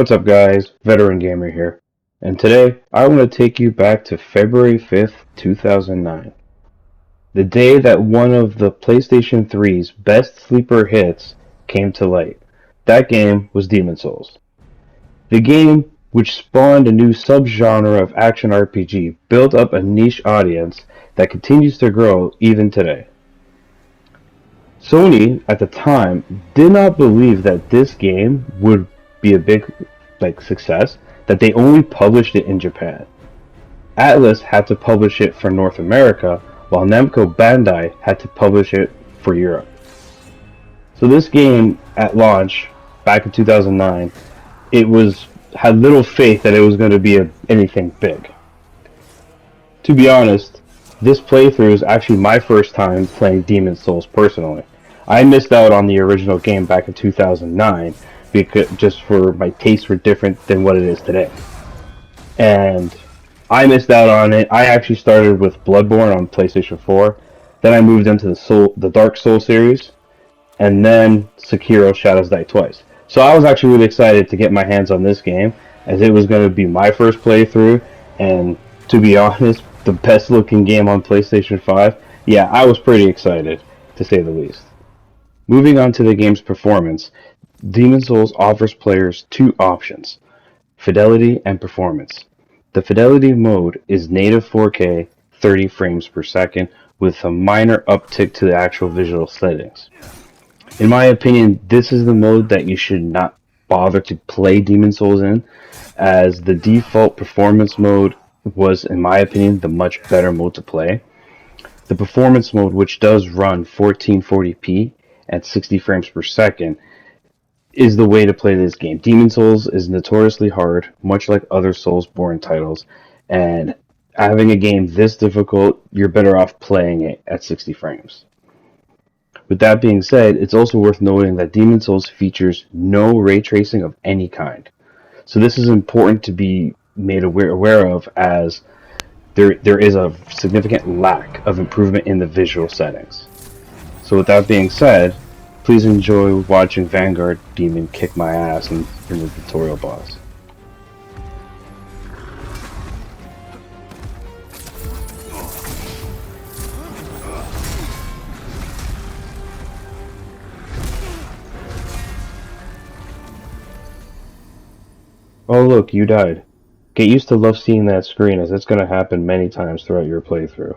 What's up, guys? Veteran Gamer here, and today I want to take you back to February 5th, 2009, the day that one of the PlayStation 3's best sleeper hits came to light. That game was Demon's Souls. The game, which spawned a new subgenre of action RPG, built up a niche audience that continues to grow even today. Sony at the time did not believe that this game would be a big success, that they only published it in Japan. Atlus had to publish it for North America, while Namco Bandai had to publish it for Europe. So this game at launch back in 2009, it was had little faith that it was going to be anything big. To be honest, this playthrough is actually my first time playing Demon's Souls personally. I missed out on the original game back in 2009 because just for my tastes were different than what it is today. And I missed out on it. I actually started with Bloodborne on PlayStation 4. Then I moved into the Dark Souls series, and then Sekiro Shadows Die Twice. So I was actually really excited to get my hands on this game, as it was going to be my first playthrough, and to be honest, the best looking game on PlayStation 5. Yeah, I was pretty excited, to say the least. Moving on to the game's performance, Demon's Souls offers players two options: fidelity and performance. The fidelity mode is native 4K, 30 frames per second, with a minor uptick to the actual visual settings. In my opinion, this is the mode that you should not bother to play Demon's Souls in, as the default performance mode was, in my opinion, the much better mode to play. The performance mode, which does run 1440p at 60 frames per second, is the way to play this game. Demon's Souls is notoriously hard, much like other Soulsborne titles, and having a game this difficult, you're better off playing it at 60 frames. With that being said, it's also worth noting that Demon's Souls features no ray tracing of any kind. So this is important to be made aware of, as there is a significant lack of improvement in the visual settings. So with that being said, please enjoy watching Vanguard Demon kick my ass in the tutorial boss. Oh look, you died. Get used to love seeing that screen, as it's going to happen many times throughout your playthrough.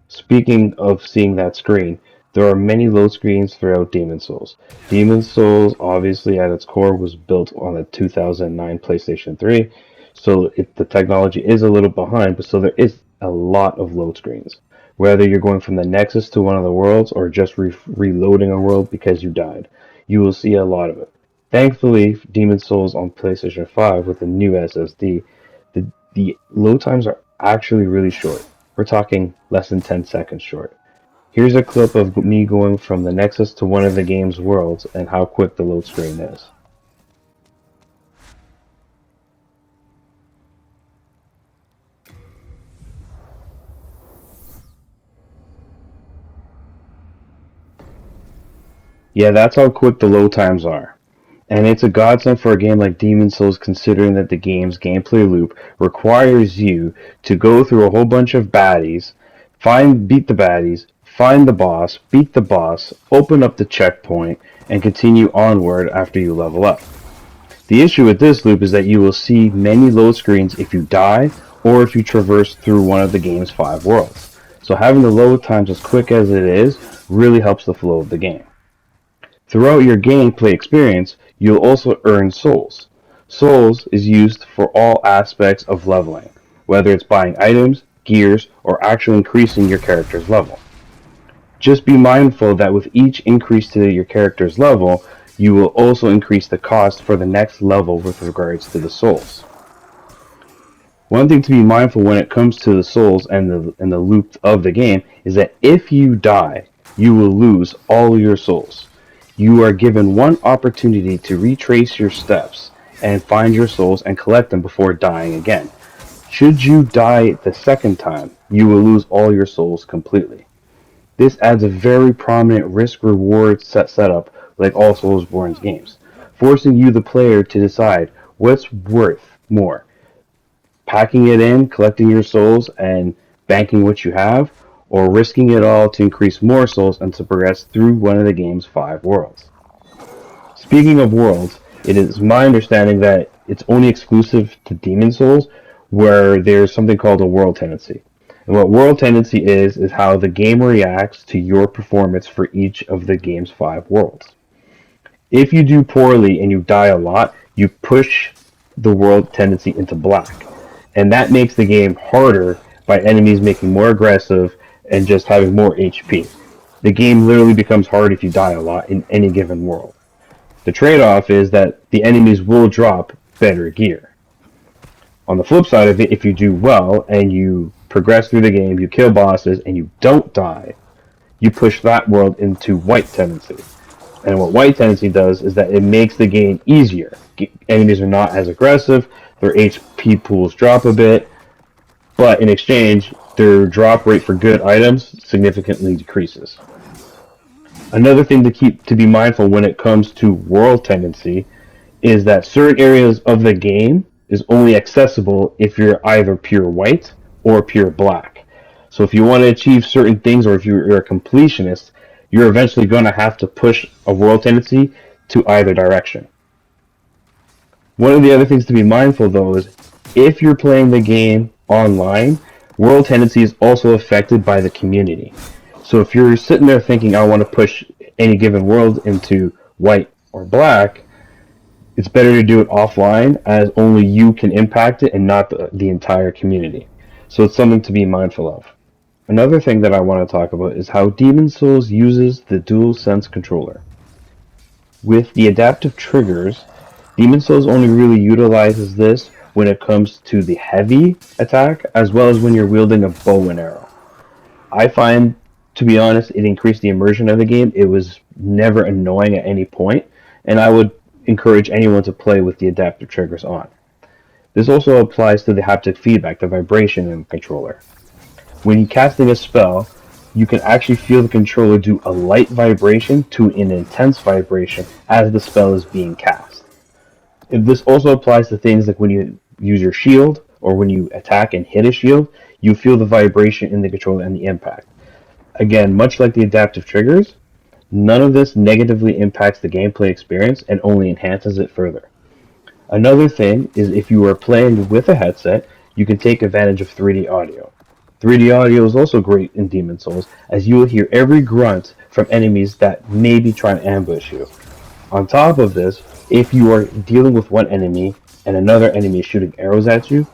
Speaking of seeing that screen, there are many load screens throughout Demon's Souls. Demon's Souls, obviously at its core, was built on the 2009 PlayStation 3, so the technology is a little behind, but so there is a lot of load screens. Whether you're going from the Nexus to one of the worlds, or just reloading a world because you died, you will see a lot of it. Thankfully, Demon's Souls on PlayStation 5 with the new SSD, the load times are actually really short. We're talking less than 10 seconds short. Here's a clip of me going from the Nexus to one of the game's worlds and how quick the load screen is. Yeah, that's how quick the load times are. And it's a godsend for a game like Demon's Souls, considering that the game's gameplay loop requires you to go through a whole bunch of baddies, beat the baddies, find the boss, beat the boss, open up the checkpoint, and continue onward after you level up. The issue with this loop is that you will see many load screens if you die, or if you traverse through one of the game's 5 worlds. So having the load times as quick as it is really helps the flow of the game. Throughout your gameplay experience, you'll also earn souls. Souls is used for all aspects of leveling, whether it's buying items, gears, or actually increasing your character's level. Just be mindful that with each increase to your character's level, you will also increase the cost for the next level with regards to the souls. One thing to be mindful when it comes to the souls and the loop of the game is that if you die, you will lose all your souls. You are given one opportunity to retrace your steps and find your souls and collect them before dying again. Should you die the second time, you will lose all your souls completely. This adds a very prominent risk-reward setup like all Soulsborne games, forcing you, the player, to decide What's worth more? Packing it in, collecting your souls, and banking what you have, or risking it all to increase more souls and to progress through one of the game's 5 worlds? Speaking of worlds, it is my understanding that it's only exclusive to Demon Souls, where there's something called a world tendency. And what world tendency is how the game reacts to your performance for each of the game's 5 worlds. If you do poorly and you die a lot, you push the world tendency into black. And that makes the game harder by enemies making more aggressive and just having more HP. The game literally becomes hard if you die a lot in any given world. The trade-off is that the enemies will drop better gear. On the flip side of it, if you do well and you progress through the game, you kill bosses, and you don't die, you push that world into white tendency. And what white tendency does is that it makes the game easier. Enemies are not as aggressive, their HP pools drop a bit, but in exchange, their drop rate for good items significantly decreases. Another thing to be mindful when it comes to world tendency is that certain areas of the game is only accessible if you're either pure white or pure black. So if you want to achieve certain things, or if you're a completionist, you're eventually going to have to push a world tendency to either direction. One of the other things to be mindful though is if you're playing the game online, world tendency is also affected by the community. So if you're sitting there thinking, I want to push any given world into white or black, it's better to do it offline, as only you can impact it and not the entire community. So it's something to be mindful of. Another thing that I want to talk about is how Demon Souls uses the DualSense controller. With the adaptive triggers, Demon Souls only really utilizes this when it comes to the heavy attack, as well as when you're wielding a bow and arrow. I find, to be honest, it increased the immersion of the game. It was never annoying at any point, and I would encourage anyone to play with the adaptive triggers on. This also applies to the haptic feedback, the vibration in the controller. When you're casting a spell, you can actually feel the controller do a light vibration to an intense vibration as the spell is being cast. This also applies to things like when you use your shield, or when you attack and hit a shield, you feel the vibration in the controller and the impact. Again, much like the adaptive triggers, none of this negatively impacts the gameplay experience and only enhances it further. Another thing is if you are playing with a headset, you can take advantage of 3D audio. 3D audio is also great in Demon Souls, as you will hear every grunt from enemies that may be trying to ambush you. On top of this, if you are dealing with one enemy and another enemy is shooting arrows at you,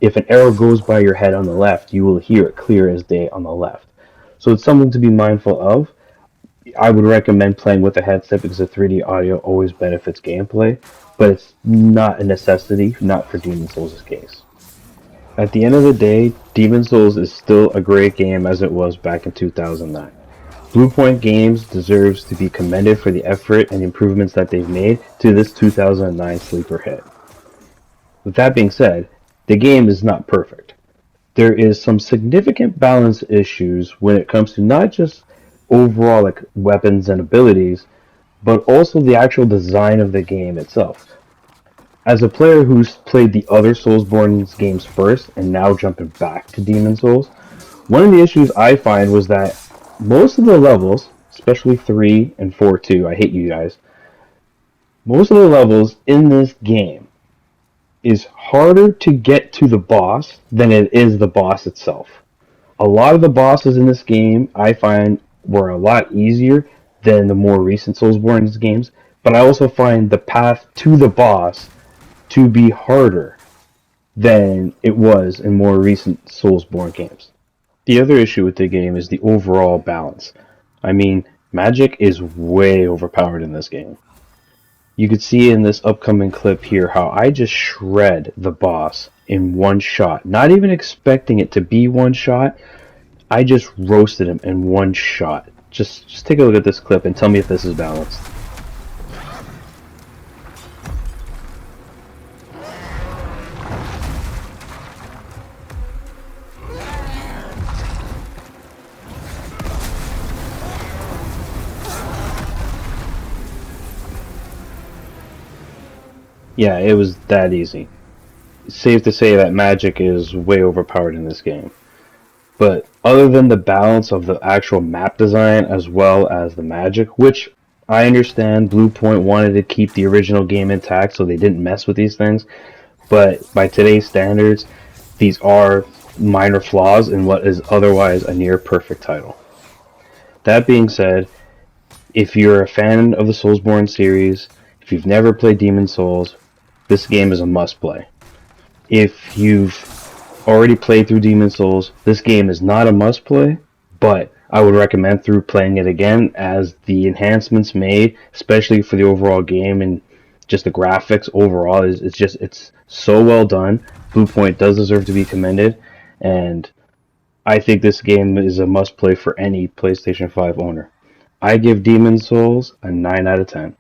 if an arrow goes by your head on the left, you will hear it clear as day on the left. So it's something to be mindful of. I would recommend playing with a headset because the 3D audio always benefits gameplay, but it's not a necessity, not for Demon Souls' case. At the end of the day, Demon Souls is still a great game as it was back in 2009. Bluepoint Games deserves to be commended for the effort and improvements that they've made to this 2009 sleeper hit. With that being said, the game is not perfect. There is some significant balance issues when it comes to not just overall like weapons and abilities, but also the actual design of the game itself. As a player who's played the other Soulsborne games first and now jumping back to Demon Souls, one of the issues I find was that most of the levels, especially 3 and 4 too, I hate you guys, most of the levels in this game is harder to get to the boss than it is the boss itself. A lot of the bosses in this game I find were a lot easier than the more recent Soulsborne games, but I also find the path to the boss to be harder than it was in more recent Soulsborne games. The other issue with the game is the overall balance. I mean, magic is way overpowered in this game. You could see in this upcoming clip here how I just shred the boss in one shot. Not even expecting it to be one shot, I just roasted him in one shot. Just take a look at this clip and tell me if this is balanced. Yeah, it was that easy. Safe to say that magic is way overpowered in this game. But other than the balance of the actual map design as well as the magic, which I understand Blue Point wanted to keep the original game intact so they didn't mess with these things, but by today's standards, these are minor flaws in what is otherwise a near perfect title. That being said, if you're a fan of the Soulsborne series, if you've never played Demon Souls, this game is a must play. If you've already played through Demon Souls, this game is not a must play, but I would recommend through playing it again as the enhancements made, especially for the overall game and just the graphics overall is it's so well done. Blue Point does deserve to be commended, and I think this game is a must play for any PlayStation 5 owner. I give Demon Souls a 9 out of 10.